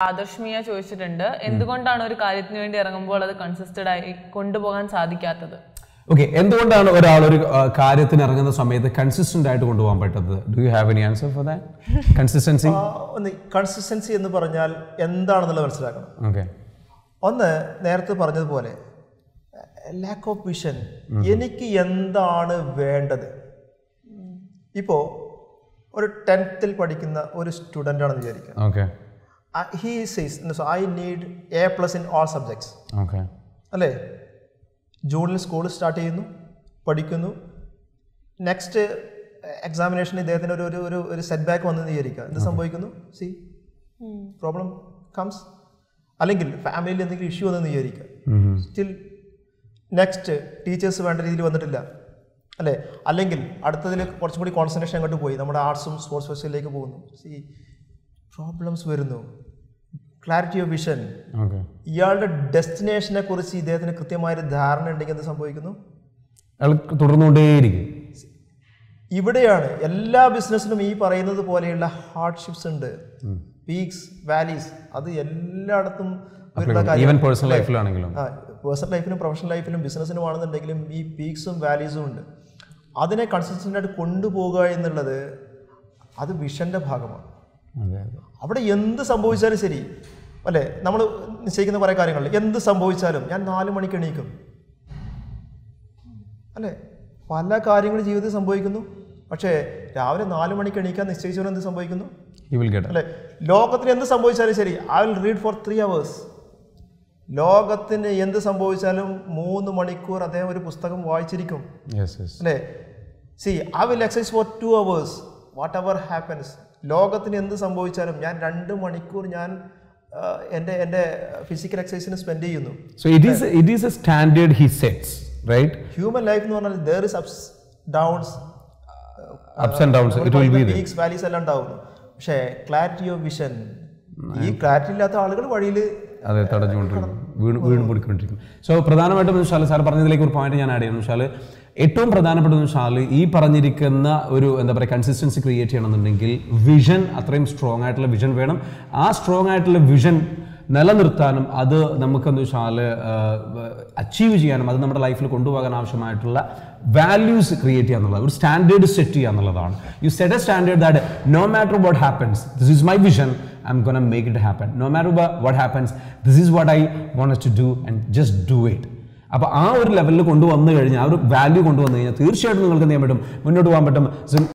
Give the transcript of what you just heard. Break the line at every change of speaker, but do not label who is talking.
ആദർശമിയ ചോദിച്ചിട്ടുണ്ട് എന്തുകൊണ്ടാണ് ഒരു കാര്യത്തിന് വേണ്ടി ഇറങ്ങുമ്പോൾ അത് കൺസിസ്റ്റഡ് ആയി കൊണ്ടുപോകാൻ സാധിക്കാത്തത്?
ഓക്കെ, എന്തുകൊണ്ടാണ് ഒരാൾ ഒരു കാര്യത്തിന് ഇറങ്ങുന്ന സമയത്ത് കൺസിസ്റ്റന്റ് ആയിട്ട് കൊണ്ടുപോകാൻ പറ്റുന്നത്? Do you have any answer for that? Consistency
consistency എന്ന് പറഞ്ഞാൽ എന്താണെന്നുള്ളത് മനസ്സിലാക്കണം.
ഓക്കെ,
ഒന്ന് നേരത്തെ പറഞ്ഞതുപോലെ ലാക്ക് ഓഫ് വിഷൻ. എനിക്ക് എന്താണ് വേണ്ടത്? ഇപ്പോൾ ഒരു 10th പഠിക്കുന്ന ഒരു സ്റ്റുഡൻ്റ് ആണെന്ന് വിചാരിക്കുക.
Okay,
he says so I need A+ in all subjects.
Okay
അല്ലേ? ജൂണിൽ സ്കൂൾ സ്റ്റാർട്ട് ചെയ്യുന്നു, പഠിക്കുന്നു. നെക്സ്റ്റ് എക്സാമിനേഷന് ഇദ്ദേഹത്തിന് ഒരു സെറ്റ് ബാക്ക് വന്നെന്ന് വിചാരിക്കുക. എന്ത് സംഭവിക്കുന്നു? Problem comes. അല്ലെങ്കിൽ ഫാമിലിയിൽ എന്തെങ്കിലും ഇഷ്യൂ വന്നെന്ന് വിചാരിക്കുക. സ്റ്റിൽ നെക്സ്റ്റ് ടീച്ചേഴ്സ് വേണ്ട രീതിയിൽ വന്നിട്ടില്ല, അല്ലേ? അല്ലെങ്കിൽ അടുത്തതിൽ കുറച്ചും കൂടി കോൺസെൻട്രേഷൻ അങ്ങോട്ട് പോയി, നമ്മുടെ ആർട്സും സ്പോർട്സ് ഫെസ്റ്റിലേക്ക് പോകുന്നു. പ്രോബ്ലംസ് വരുന്നു. Clarity of vision. ഇയാളുടെ ഡെസ്റ്റിനേഷനെ കുറിച്ച് ഇദ്ദേഹത്തിന് കൃത്യമായൊരു ധാരണ ഉണ്ടെങ്കിൽ എന്ത് സംഭവിക്കുന്നു?
തുടർന്നുകൊണ്ടേയിരിക്കും.
ഇവിടെയാണ് എല്ലാ ബിസിനസ്സിലും ഈ പറയുന്നത് പോലെയുള്ള ഹാർഡ്ഷിപ്സ് ഉണ്ട്, പീക്സ് വാലീസ്. അത് എല്ലായിടത്തും
പേഴ്സണൽ ലൈഫിലാണെങ്കിലും
പേഴ്സണൽ ലൈഫിലും പ്രൊഫഷണൽ ലൈഫിലും ബിസിനസ്സിനും ആണെന്നുണ്ടെങ്കിലും ഈ പീക്സും വാലീസും ഉണ്ട്. അതിനെ കൺസിസ്റ്റൻ്റ് ആയിട്ട് കൊണ്ടുപോകുക എന്നുള്ളത് അത് വിഷൻ്റെ ഭാഗമാണ്. അവിടെ എന്ത് സംഭവിച്ചാലും ശരി, അല്ലേ? നമ്മൾ നിശ്ചയിക്കുന്ന കുറേ കാര്യങ്ങളിൽ എന്ത് സംഭവിച്ചാലും ഞാൻ 4 മണിക്ക് എണീക്കും, അല്ലേ? പല കാര്യങ്ങളും ജീവിതത്തിൽ സംഭവിക്കുന്നു. പക്ഷേ രാവിലെ 4 മണിക്ക് എണീക്കാൻ നിശ്ചയിച്ചവൻ എന്ത് സംഭവിക്കുന്നു? അല്ലേ? ലോകത്തിന് എന്ത് സംഭവിച്ചാലും ശരി, I will read four 3 hours. ലോകത്തിന് എന്ത് സംഭവിച്ചാലും 3 മണിക്കൂർ അദ്ദേഹം ഒരു പുസ്തകം വായിച്ചിരിക്കും, അല്ലേ? I will exercise for 2 hours. Whatever happens, ലോകത്തിന് എന്ത് സംഭവിച്ചാലും ഞാൻ 2 മണിക്കൂർ ഞാൻ എൻ്റെ ഫിസിക്കൽ എക്സസൈസിന് സ്പെൻഡ് ചെയ്യുന്നു.
So it is a standard he sets, right?
Human life എന്ന് പറഞ്ഞാൽ there is ups and downs,
it will be
peaks values എല്ലാം ഉണ്ടാവുന്നു. പക്ഷേ ക്ലാരിറ്റി ഓഫ് വിഷൻ, ഈ ക്ലാരിറ്റി ഇല്ലാത്ത ആളുകൾ വഴിയിൽ
അതെ തടഞ്ഞുകൊണ്ടിരിക്കും, വീണ്ടും പൊടിക്കൊണ്ടിരിക്കും. സോ പ്രധാനമായിട്ടും സാർ പറഞ്ഞതിലേക്ക് ഒരു പോയിന്റ് ഞാൻ ആഡ് ചെയ്യുന്നു വെച്ചാൽ ഏറ്റവും പ്രധാനപ്പെട്ടതെന്ന് വെച്ചാൽ ഈ പറഞ്ഞിരിക്കുന്ന ഒരു എന്താ പറയുക കൺസിസ്റ്റൻസി ക്രിയേറ്റ് ചെയ്യണമെന്നുണ്ടെങ്കിൽ വിഷൻ, അത്രയും സ്ട്രോങ് ആയിട്ടുള്ള വിഷൻ വേണം. ആ സ്ട്രോങ് ആയിട്ടുള്ള വിഷൻ നിലനിർത്താനും അത് നമുക്കെന്ന് വെച്ചാൽ അച്ചീവ് ചെയ്യാനും അത് നമ്മുടെ ലൈഫിൽ കൊണ്ടുപോകാൻ ആവശ്യമായിട്ടുള്ള വാല്യൂസ് ക്രിയേറ്റ് ചെയ്യുക എന്നുള്ളത്, ഒരു സ്റ്റാൻഡേർഡ് സെറ്റ് ചെയ്യുക എന്നുള്ളതാണ്. You set a standard that no matter what happens, this is my vision, I'm gonna make it happen. No matter what happens, this is what I wanted to do and just do it. അപ്പോൾ ആ ഒരു ലെവലിൽ കൊണ്ടുവന്നു കഴിഞ്ഞാൽ, ആ ഒരു value കൊണ്ടുവന്നു കഴിഞ്ഞാൽ തീർച്ചയായിട്ടും നിങ്ങൾക്ക് എന്ത് ചെയ്യാൻ പറ്റും, മുന്നോട്ട് പോകാൻ പറ്റും.